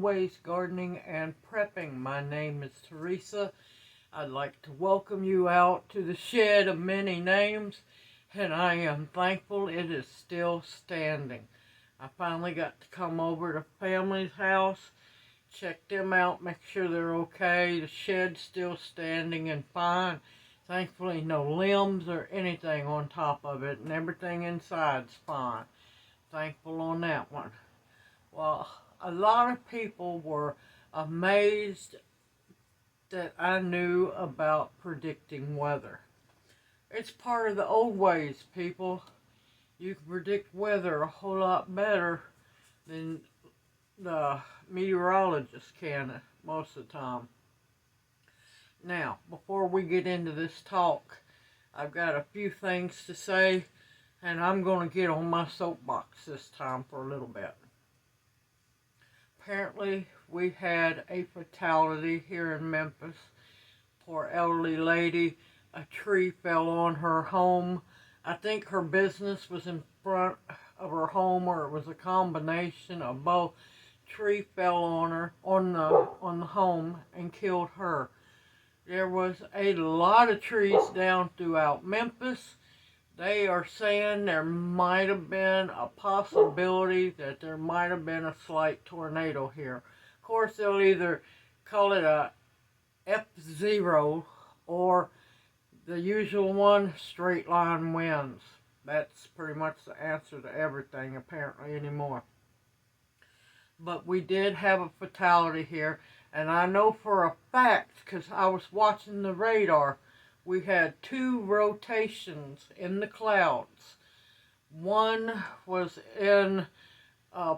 Ways Gardening and Prepping. My name is Teresa. I'd like to welcome you out to the shed of many names, and I am thankful it is still standing. I finally got to come over to family's house, check them out, make sure they're okay. The shed's still standing and fine. Thankfully, no limbs or anything on top of it, and everything inside's fine. Thankful on that one. Well, a lot of people were amazed that I knew about predicting weather. It's part of the old ways, people. You can predict weather a whole lot better than the meteorologists can most of the time. Now, before we get into this talk, I've got a few things to say, and I'm going to get on my soapbox this time for a little bit. Apparently, we had a fatality here in Memphis. Poor elderly lady, a tree fell on her home. I think her business was in front of her home, or it was a combination of both. Tree fell on her, on the home, and killed her. There was a lot of trees down throughout Memphis. They are saying there might have been a possibility that there might have been a slight tornado here. Of course, they'll either call it a F0 or the usual one, straight line winds. That's pretty much the answer to everything apparently anymore. But we did have a fatality here, and I know for a fact because I was watching the radar. We had two rotations in the clouds. One was in a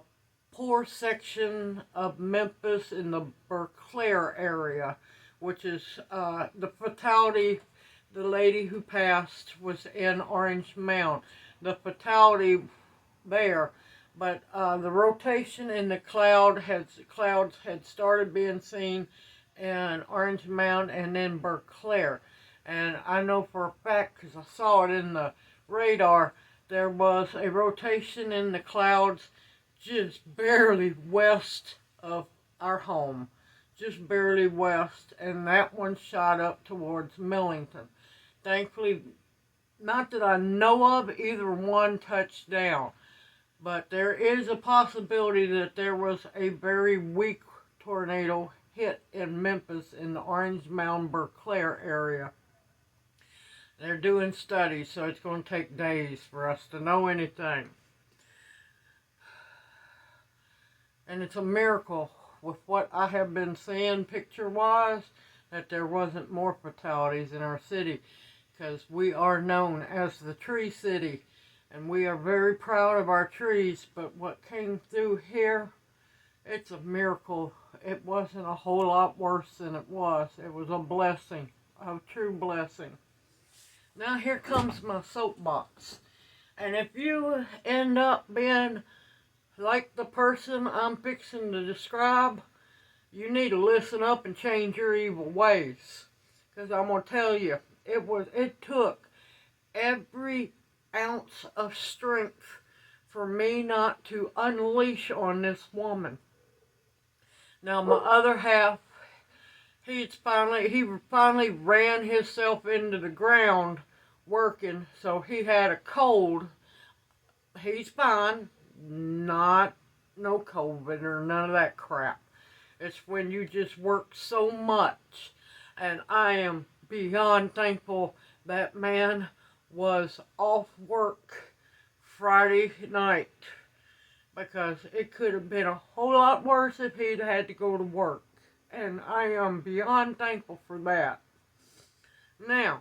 poor section of Memphis in the Berkeley area, which is the fatality. The lady who passed was in Orange Mound. The fatality there, but the rotation in the clouds had started being seen in Orange Mound and then Berkeley. And I know for a fact, because I saw it in the radar, there was a rotation in the clouds just barely west of our home. Just barely west, and that one shot up towards Millington. Thankfully, not that I know of, either one touched down. But there is a possibility that there was a very weak tornado hit in Memphis in the Orange Mound, Berkeley area. They're doing studies, so it's going to take days for us to know anything. And it's a miracle with what I have been seeing picture-wise that there wasn't more fatalities in our city, because we are known as the Tree City, and we are very proud of our trees. But what came through here, it's a miracle. It wasn't a whole lot worse than it was. It was a blessing, a true blessing. Now here comes my soapbox. And if you end up being like the person I'm fixing to describe, you need to listen up and change your evil ways. Because I'm going to tell you, it took every ounce of strength for me not to unleash on this woman. Now my other half, he finally ran himself into the ground working, so he had a cold. He's fine, no COVID or none of that crap. It's when you just work so much, and I am beyond thankful that man was off work Friday night, because it could have been a whole lot worse if he'd had to go to work. And I am beyond thankful for that. Now,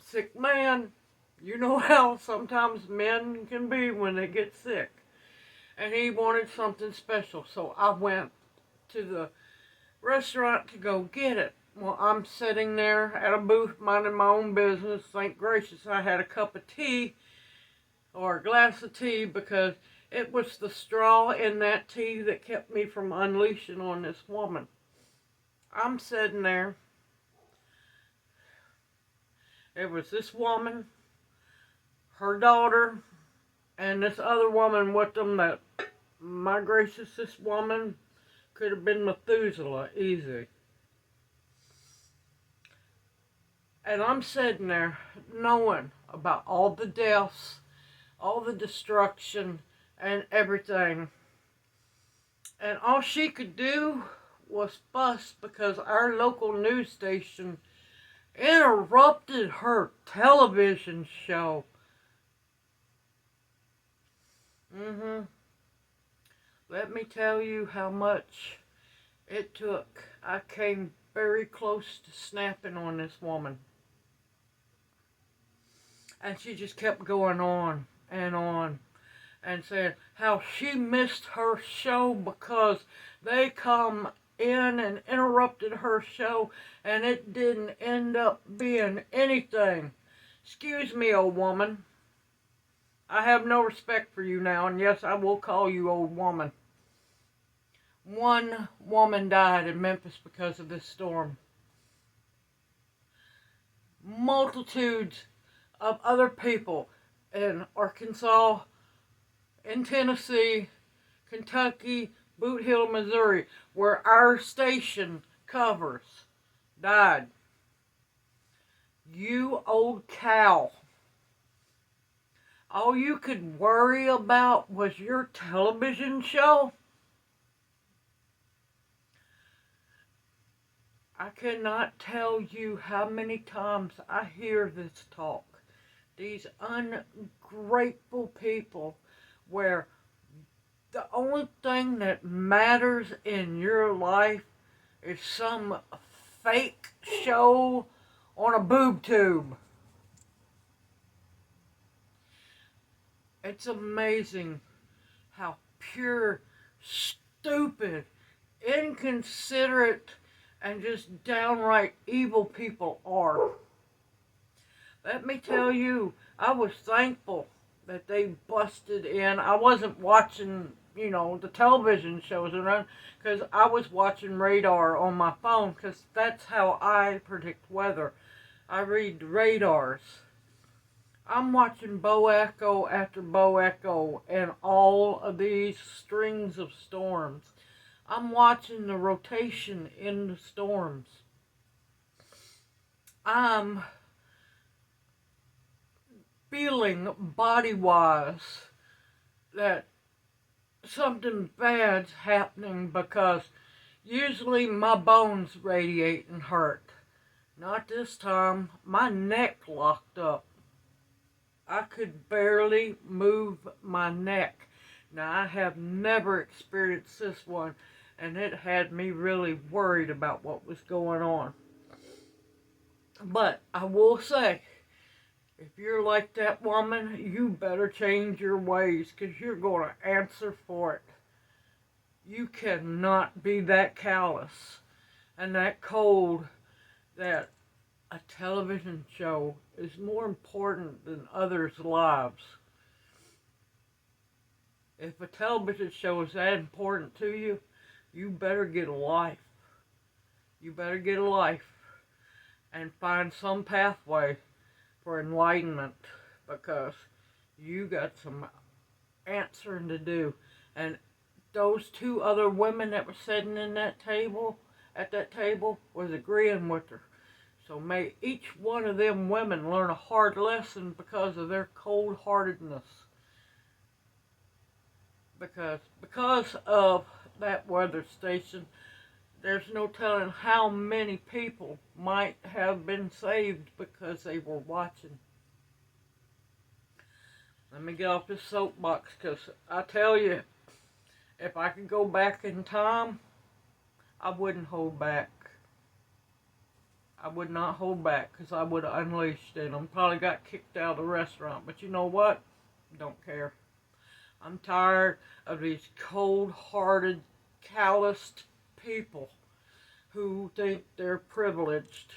sick man, you know how sometimes men can be when they get sick. And he wanted something special, so I went to the restaurant to go get it. Well, I'm sitting there at a booth minding my own business. Thank gracious I had a cup of tea, or a glass of tea, because it was the straw in that tea that kept me from unleashing on this woman. I'm sitting there. It was this woman, her daughter, and this other woman with them that my gracious, this woman could have been Methuselah, easy. And I'm sitting there knowing about all the deaths, all the destruction, and everything. And all she could do was fuss because our local news station interrupted her television show. Let me tell you how much it took. I came very close to snapping on this woman. And she just kept going on and saying how she missed her show because they come in and interrupted her show and it didn't end up being anything. Excuse me, old woman. I have no respect for you now, and yes, I will call you old woman. One woman died in Memphis because of this storm. Multitudes of other people in Arkansas, in Tennessee, Kentucky, Boot Hill, Missouri, where our station covers, died. You old cow. All you could worry about was your television show? I cannot tell you how many times I hear this talk. These ungrateful people where the only thing that matters in your life is some fake show on a boob tube. It's amazing how pure, stupid, inconsiderate, and just downright evil people are. Let me tell you, I was thankful that they busted in. I wasn't watching, the television shows around because I was watching radar on my phone because that's how I predict weather. I read radars. I'm watching bow echo after bow echo and all of these strings of storms. I'm watching the rotation in the storms. I'm feeling body-wise that something bad's happening because usually my bones radiate and hurt. Not this time. My neck locked up. I could barely move my neck. Now, I have never experienced this one, and it had me really worried about what was going on. But I will say, if you're like that woman, you better change your ways because you're going to answer for it. You cannot be that callous and that cold that a television show is more important than others' lives. If a television show is that important to you, you better get a life. You better get a life and find some pathway for enlightenment because you got some answering to do. And those two other women that were sitting at that table was agreeing with her. So may each one of them women learn a hard lesson because of their cold-heartedness. Because of that weather station, there's no telling how many people might have been saved because they were watching. Let me get off this soapbox because I tell you, if I could go back in time, I wouldn't hold back. I would not hold back because I would have unleashed it. I probably got kicked out of the restaurant. But you know what? Don't care. I'm tired of these cold-hearted, calloused people who think they're privileged.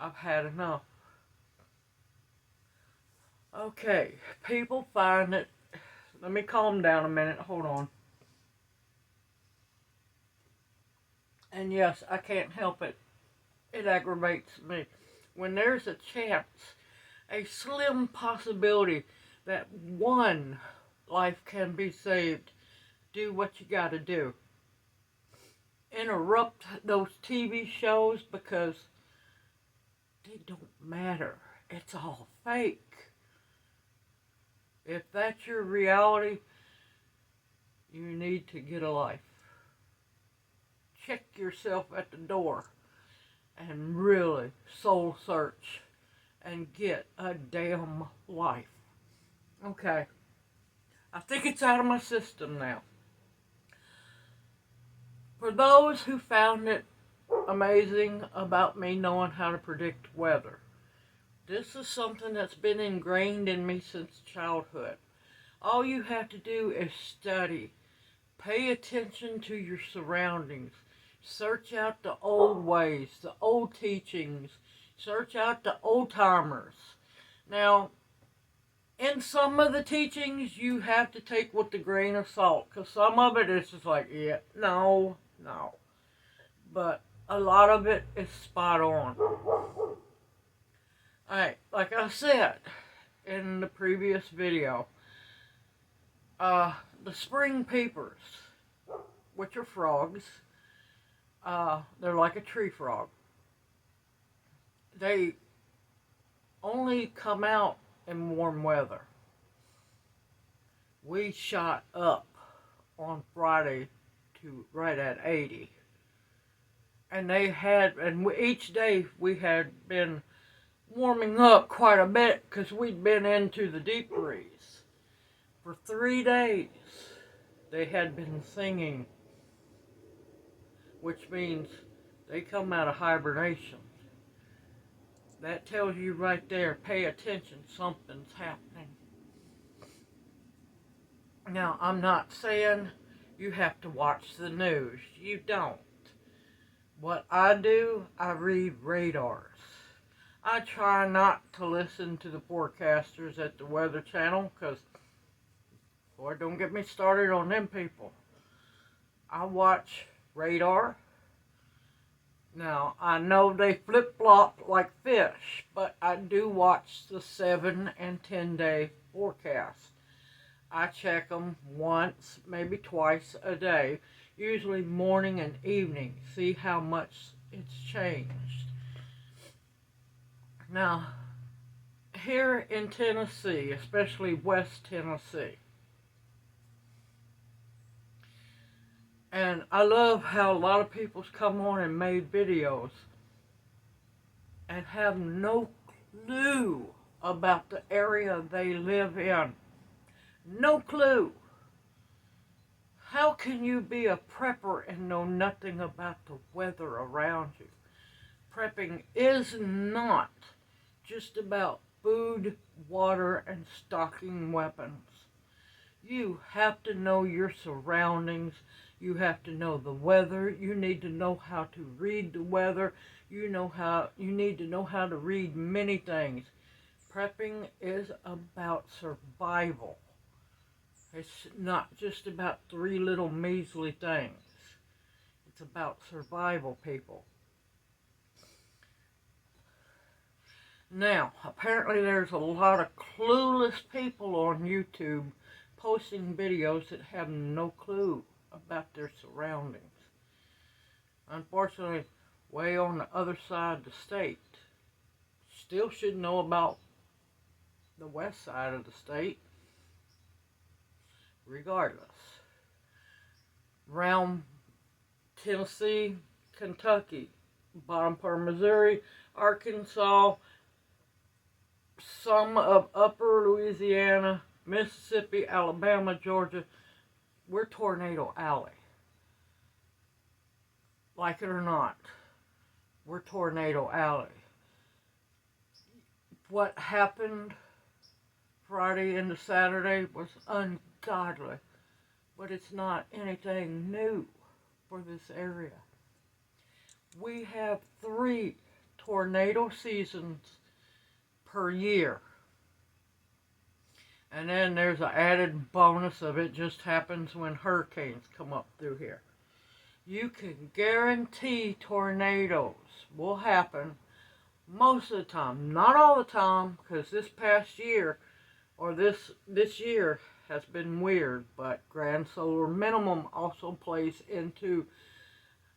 I've had enough. Okay, people find it. Let me calm down a minute. Hold on. And yes, I can't help it. It aggravates me. When there's a chance, a slim possibility that one life can be saved, do what you gotta do. Interrupt those TV shows because they don't matter. It's all fake. If that's your reality, you need to get a life. Check yourself at the door and really soul search and get a damn life. Okay, I think it's out of my system now. For those who found it amazing about me knowing how to predict weather, this is something that's been ingrained in me since childhood. All you have to do is study. Pay attention to your surroundings. Search out the old ways, the old teachings. Search out the old timers. Now, in some of the teachings, you have to take with a grain of salt, because some of it is just like, yeah, no. But a lot of it is spot on. Alright, like I said in the previous video, the spring peepers, which are frogs, they're like a tree frog. They only come out in warm weather. We shot up on Friday to right at 80. And each day we had been warming up quite a bit because we'd been into the deep freeze. For 3 days, they had been singing, which means they come out of hibernation. That tells you right there, pay attention, something's happening. Now, I'm not saying you have to watch the news. You don't. What I do, I read radars. I try not to listen to the forecasters at the Weather Channel, because, boy, don't get me started on them people. I watch radar. Now, I know they flip-flop like fish, but I do watch the 7 and 10 day forecast. I check them once, maybe twice a day, usually morning and evening, see how much it's changed. Now, here in Tennessee, especially West Tennessee, and I love how a lot of people's come on and made videos and have no clue about the area they live in. No clue. How can you be a prepper and know nothing about the weather around you? Prepping is not just about food, water, and stocking weapons. You have to know your surroundings. You have to know the weather. You need to know how to read the weather. You need to know how to read many things. Prepping is about survival. It's not just about 3 little measly things. It's about survival, people. Now, apparently there's a lot of clueless people on YouTube posting videos that have no clue about their surroundings. Unfortunately, way on the other side of the state, still should know about the west side of the state, regardless. Around Tennessee, Kentucky, bottom part of Missouri, Arkansas, some of upper Louisiana, Mississippi, Alabama, Georgia, we're Tornado Alley. Like it or not, we're Tornado Alley. What happened Friday into Saturday was ungodly, but it's not anything new for this area. We have 3 tornado seasons per year. And then there's an added bonus of it just happens when hurricanes come up through here. You can guarantee tornadoes will happen most of the time. Not all the time, because this past year, or this year, has been weird, but grand solar minimum also plays into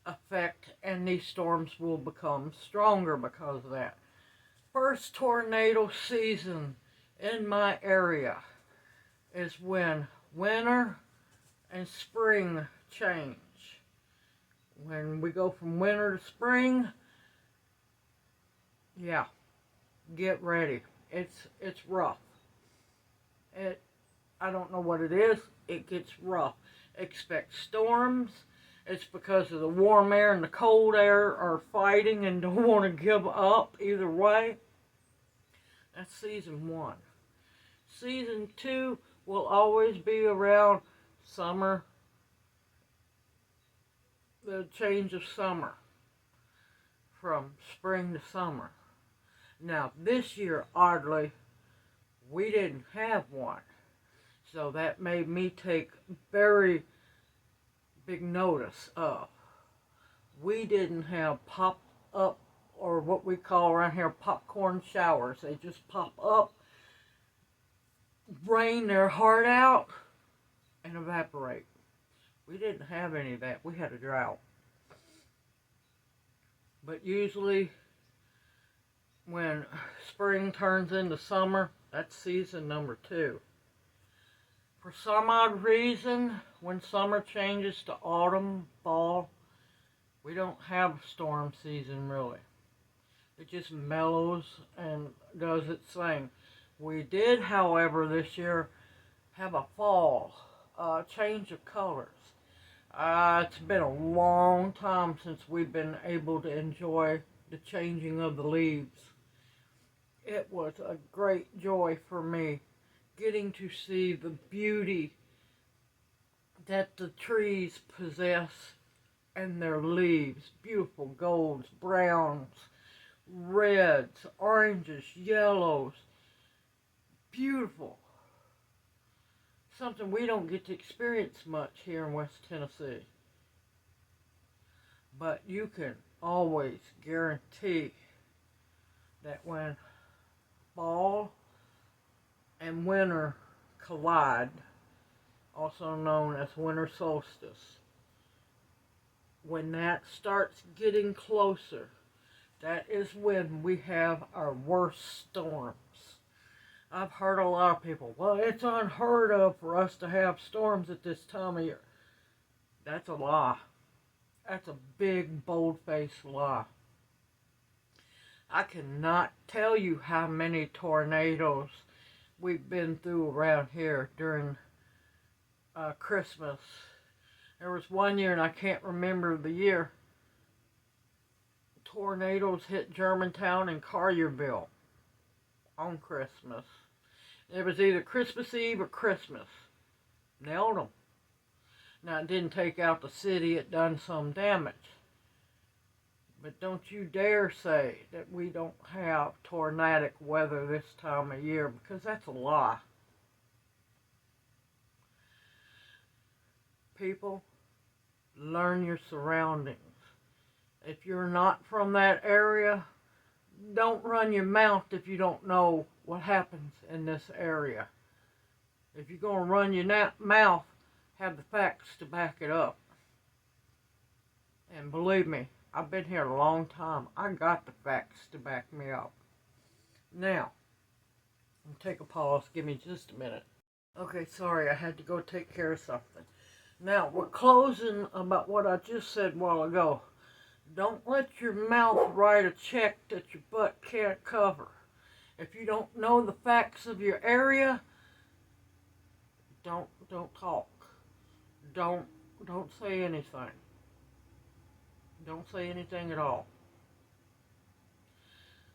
effect, and these storms will become stronger because of that. First tornado season in my area is when winter and spring change. When we go from winter to spring, yeah, get ready. It's rough. I don't know what it is. It gets rough. Expect storms. It's because of the warm air and the cold air are fighting and don't want to give up either way. That's season 1. Season 2 will always be around summer, the change of summer, from spring to summer. Now, this year, oddly, we didn't have one. So that made me take very big notice of. We didn't have pop-up, or what we call around here popcorn showers. They just pop up, rain their heart out, and evaporate. We didn't have any of that. We had a drought. But usually when spring turns into summer, that's season number 2. For some odd reason, when summer changes to autumn, fall, we don't have storm season really. It just mellows and does its thing. We did, however, this year have a fall, change of colors. It's been a long time since we've been able to enjoy the changing of the leaves. It was a great joy for me getting to see the beauty that the trees possess and their leaves. Beautiful golds, browns, reds, oranges, yellows. Beautiful. Something we don't get to experience much here in West Tennessee. But you can always guarantee that when fall and winter collide, also known as winter solstice, when that starts getting closer, that is when we have our worst storms. I've heard a lot of people, well, it's unheard of for us to have storms at this time of year. That's a lie. That's a big, bold-faced lie. I cannot tell you how many tornadoes we've been through around here during Christmas. There was one year, and I can't remember the year, tornadoes hit Germantown and Collierville on Christmas. It was either Christmas Eve or Christmas. Nailed them. Now, it didn't take out the city. It done some damage. But don't you dare say that we don't have tornadic weather this time of year, because that's a lie. People, learn your surroundings. If you're not from that area, don't run your mouth if you don't know what happens in this area. If you're going to run your mouth, have the facts to back it up. And believe me, I've been here a long time. I got the facts to back me up. Now, I'll take a pause. Give me just a minute. Okay, sorry, I had to go take care of something. Now, we're closing about what I just said a while ago. Don't let your mouth write a check that your butt can't cover. If you don't know the facts of your area, don't talk. Don't say anything. Don't say anything at all.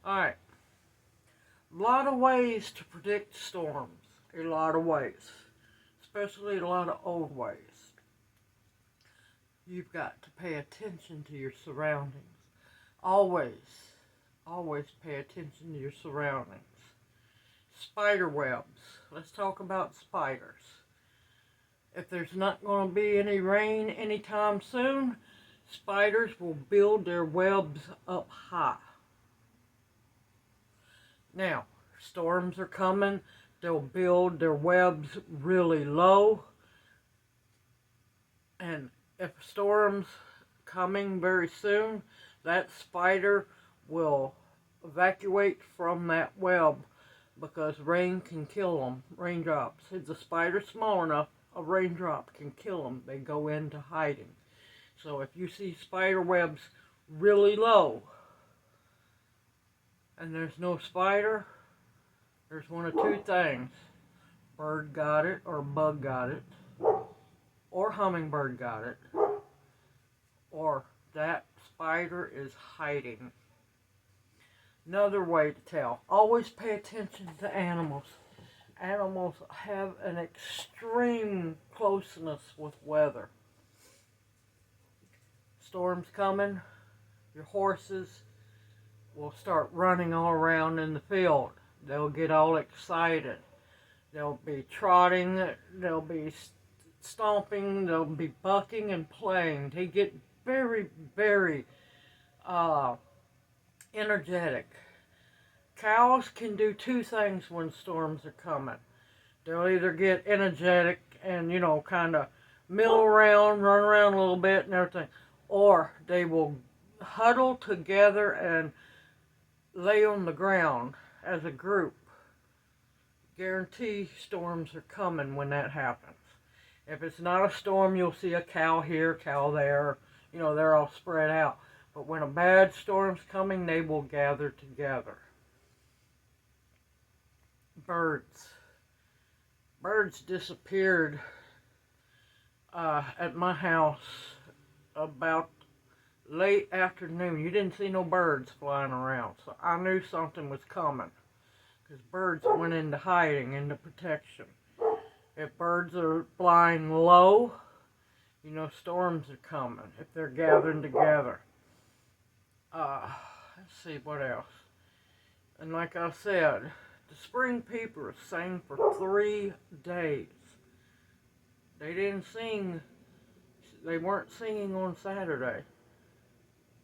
Alright. A lot of ways to predict storms. A lot of ways. Especially a lot of old ways. You've got to pay attention to your surroundings. Always pay attention to your surroundings. Spider webs. Let's talk about spiders. If there's not going to be any rain anytime soon, spiders will build their webs up high. Now, storms are coming. They'll build their webs really low, and if a storm's coming very soon, that spider will evacuate from that web because rain can kill them. Raindrops. If the spider's small enough, a raindrop can kill them. They go into hiding. So if you see spider webs really low and there's no spider, there's one of two things. Bird got it, or bug got it, or hummingbird got it, or that spider is hiding. Another way to tell, always pay attention to animals. Animals have an extreme closeness with weather. Storm's coming, your horses will start running all around in the field. They'll get all excited. They'll be trotting, they'll be stomping, they'll be bucking and playing. They get very, very energetic. Cows can do two things when storms are coming. They'll either get energetic and, kind of mill around, run around a little bit and everything, or they will huddle together and lay on the ground as a group. Guarantee storms are coming when that happens. If it's not a storm, you'll see a cow here, cow there. They're all spread out. But when a bad storm's coming, they will gather together. Birds. Birds disappeared at my house about late afternoon. You didn't see no birds flying around, so I knew something was coming. Because birds went into hiding, into protection. If birds are flying low, storms are coming. If they're gathering together. Let's see what else. And like I said, the spring peepers sang for 3 days. They didn't sing, they weren't singing on Saturday.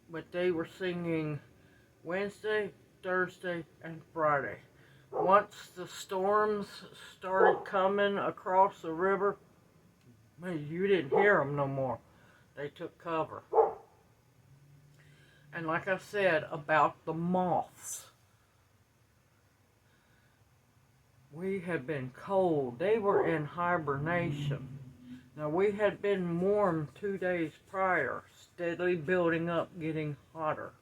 But they were singing Wednesday, Thursday, and Friday. Once the storms started coming across the river, you didn't hear them no more. They took cover. And like I said about the moths, we had been cold. They were in hibernation. Now we had been warm 2 days prior, steadily building up, getting hotter.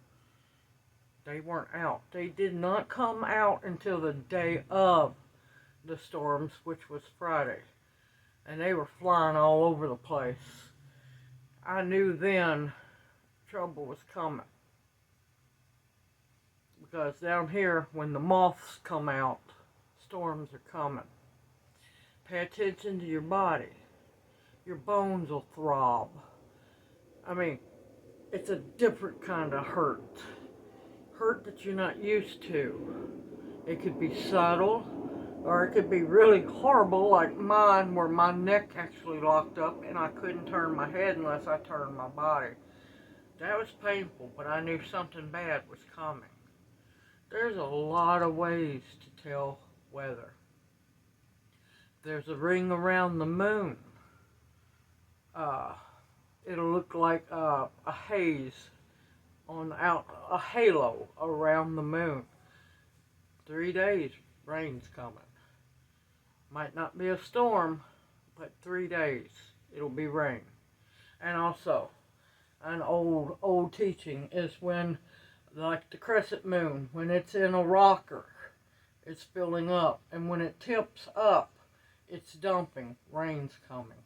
They weren't out. They did not come out until the day of the storms, which was Friday. And they were flying all over the place. I knew then trouble was coming. Because down here, when the moths come out, storms are coming. Pay attention to your body. Your bones will throb. I mean, it's a different kind of hurt. Hurt that you're not used to. It could be subtle, or it could be really horrible like mine, where my neck actually locked up and I couldn't turn my head unless I turned my body. That was painful, but I knew something bad was coming. There's a lot of ways to tell weather. There's a ring around the moon. It'll look like a haze a halo around the moon. 3 days, rain's coming. Might not be a storm, but 3 days, it'll be rain. And also, an old teaching is when, like the crescent moon, when it's in a rocker, it's filling up. And when it tips up, it's dumping. Rain's coming.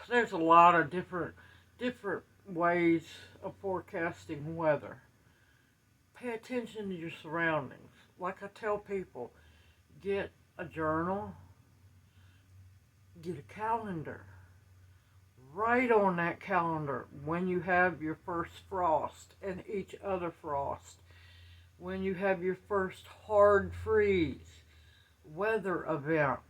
There's a lot of different ways of forecasting weather. Pay attention to your surroundings. Like I tell people, get a journal, get a calendar. Write on that calendar when you have your first frost and each other frost, when you have your first hard freeze, weather events,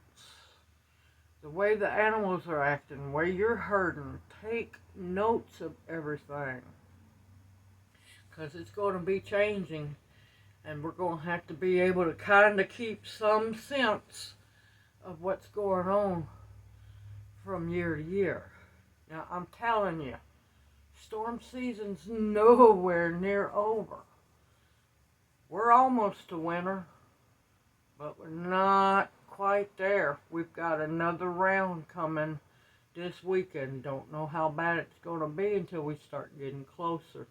the way the animals are acting, the way you're herding. Take notes of everything, because it's going to be changing And we're going to have to be able to kind of keep some sense of what's going on from year to year. Now, I'm telling you, storm season's nowhere near over. We're almost to winter, but we're not quite there. We've got another round coming this weekend. Don't know how bad it's going to be until we start getting closer.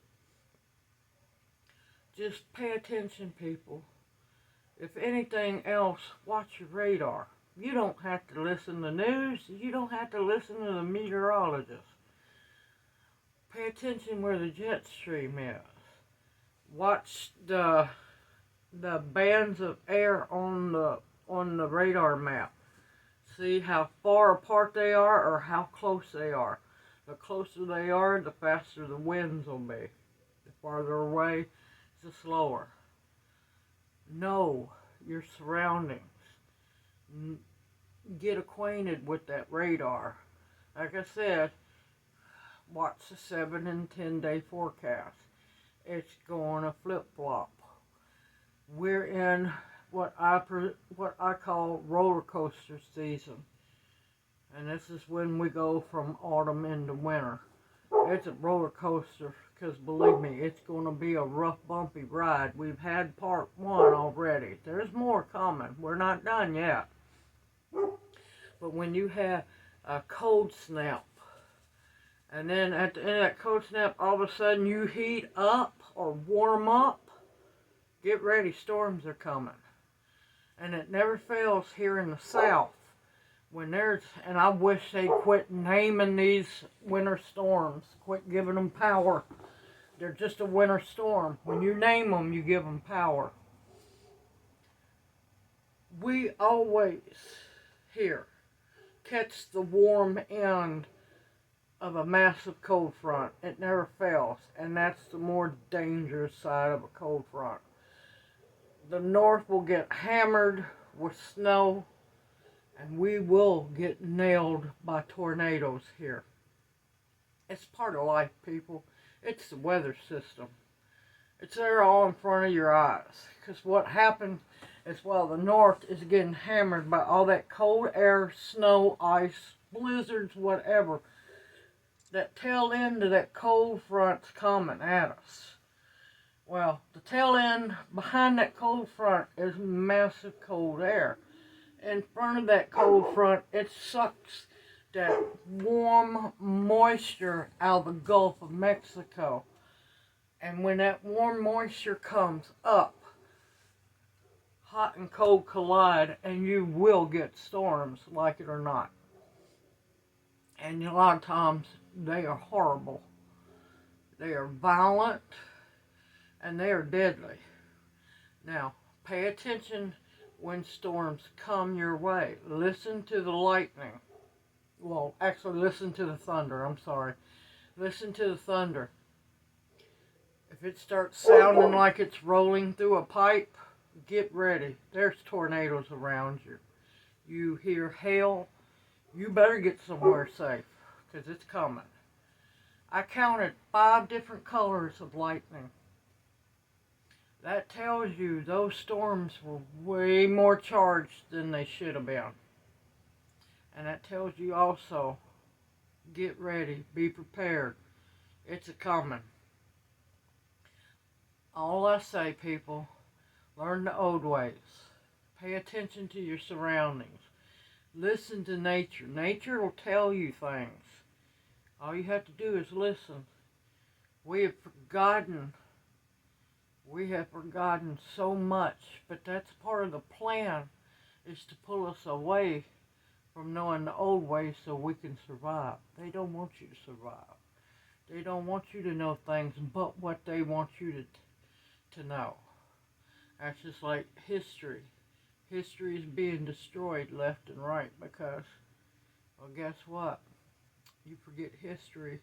Just pay attention, people. If anything else, watch your radar. You don't have to listen to the news. You don't have to listen to the meteorologist. Pay attention where the jet stream is. Watch the bands of air on the radar map. See how far apart they are or how close they are. The closer they are, the faster the winds will be. The farther away, the slower. Know your surroundings. Get acquainted with that radar. Like I said, watch the 7 and 10 day forecast. It's going to flip-flop. We're in what I call roller coaster season. And this is when we go from autumn into winter. It's a roller coaster because believe me, it's going to be a rough, bumpy ride. We've had part 1 already. There's more coming. We're not done yet. But when you have a cold snap, and then at the end of that cold snap, all of a sudden you heat up or warm up, get ready, storms are coming. And it never fails here in the South. When there's, and I wish they'd quit naming these winter storms, quit giving them power. They're just a winter storm. When you name them, you give them power. We always here catch the warm end of a massive cold front. It never fails, and that's the more dangerous side of a cold front. The north will get hammered with snow, and we will get nailed by tornadoes here. It's part of life, people. It's the weather system. It's there all in front of your eyes. Because what happens is while the north is getting hammered by all that cold air, snow, ice, blizzards, whatever, that tail end of that cold front's coming at us. Well, the tail end behind that cold front is massive cold air. In front of that cold front, it sucks that warm moisture out of the Gulf of Mexico. And when that warm moisture comes up, hot and cold collide, and you will get storms, like it or not. And a lot of times, they are horrible. They are violent, and they are deadly. Now, pay attention when storms come your way. Listen to the lightning. Well, actually, listen to the thunder. I'm sorry. Listen to the thunder. If it starts sounding like it's rolling through a pipe, get ready. There's tornadoes around you. You hear hail, you better get somewhere safe, because it's coming. I counted 5 different colors of lightning. That tells you those storms were way more charged than they should have been. And that tells you also, get ready, be prepared. It's a coming. All I say, people, learn the old ways. Pay attention to your surroundings. Listen to nature. Nature will tell you things. All you have to do is listen. We have forgotten so much, but that's part of the plan, is to pull us away from knowing the old ways so we can survive. They don't want you to survive. They don't want you to know things but what they want you to know. That's just like history. History is being destroyed left and right because, well, guess what? You forget history,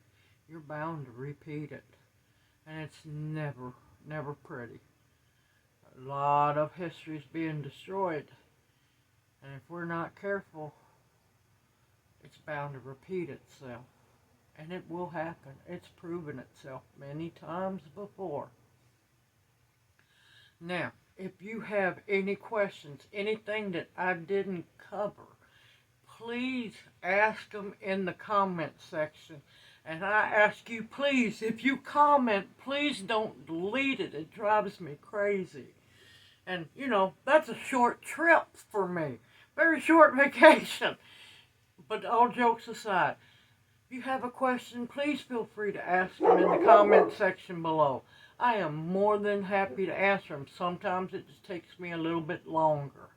you're bound to repeat it. And it's never pretty. A lot of history is being destroyed. And if we're not careful, it's bound to repeat itself. And it will happen. It's proven itself many times before. Now, if you have any questions, anything that I didn't cover, please ask them in the comment section. And I ask you, please, if you comment, please don't delete it. It drives me crazy. And, that's a short trip for me. Very short vacation. But all jokes aside, if you have a question, please feel free to ask them in the comment section below. I am more than happy to answer them. Sometimes it just takes me a little bit longer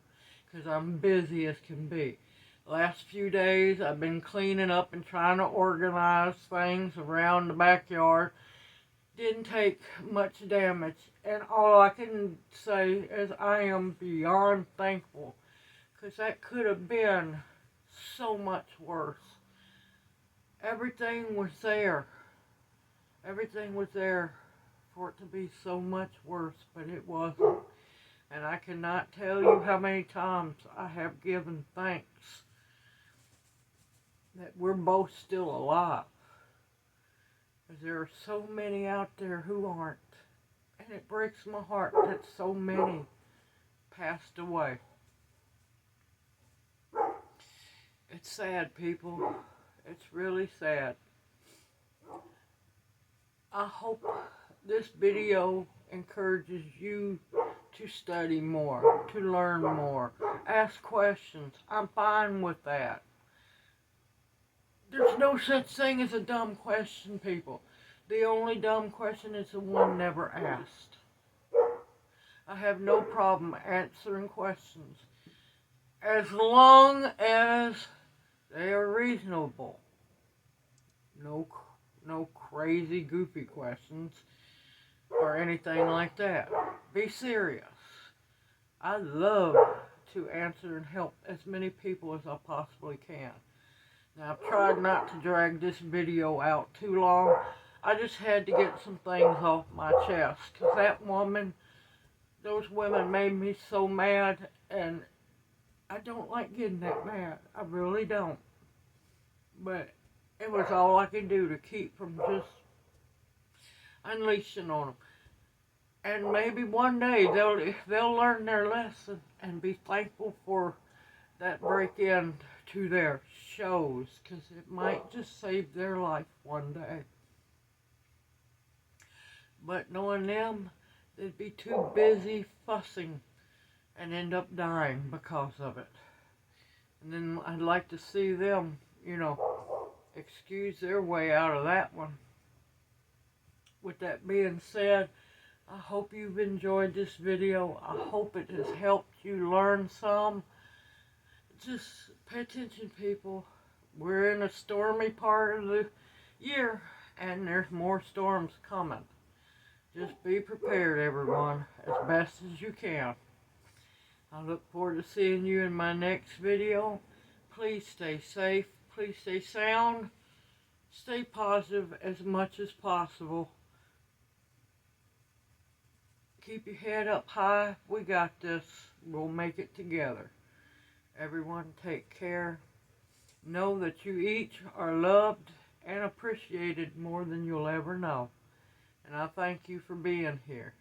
because I'm busy as can be. Last few days I've been cleaning up and trying to organize things around the backyard. Didn't take much damage, and all I can say is I am beyond thankful, because that could have been so much worse. Everything was there. Everything was there for it to be so much worse, but it wasn't. And I cannot tell you how many times I have given thanks that we're both still alive. Because there are so many out there who aren't. And it breaks my heart that so many passed away. It's sad, people. It's really sad. I hope this video encourages you to study more, to learn more, ask questions. I'm fine with that. There's no such thing as a dumb question, people. The only dumb question is the one never asked. I have no problem answering questions as long as they are reasonable. No crazy, goofy questions or anything like that. Be serious. I love to answer and help as many people as I possibly can. Now, I've tried not to drag this video out too long. I just had to get some things off my chest, because those women made me so mad, and I don't like getting that mad. I really don't. But it was all I could do to keep from just unleashing on them. And maybe one day they'll learn their lesson and be thankful for that break-in to their shows, because it might just save their life one day. But knowing them, they'd be too busy fussing and end up dying because of it. And then I'd like to see them, excuse their way out of that one. With that being said, I hope you've enjoyed this video. I hope it has helped you learn some. Just pay attention, people. We're in a stormy part of the year, and there's more storms coming. Just be prepared, everyone, as best as you can. I look forward to seeing you in my next video. Please stay safe. Please stay sound. Stay positive as much as possible. Keep your head up high. We got this. We'll make it together. Everyone, take care. Know that you each are loved and appreciated more than you'll ever know. And I thank you for being here.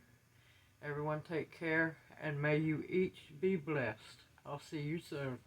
Everyone, take care, and may you each be blessed. I'll see you soon.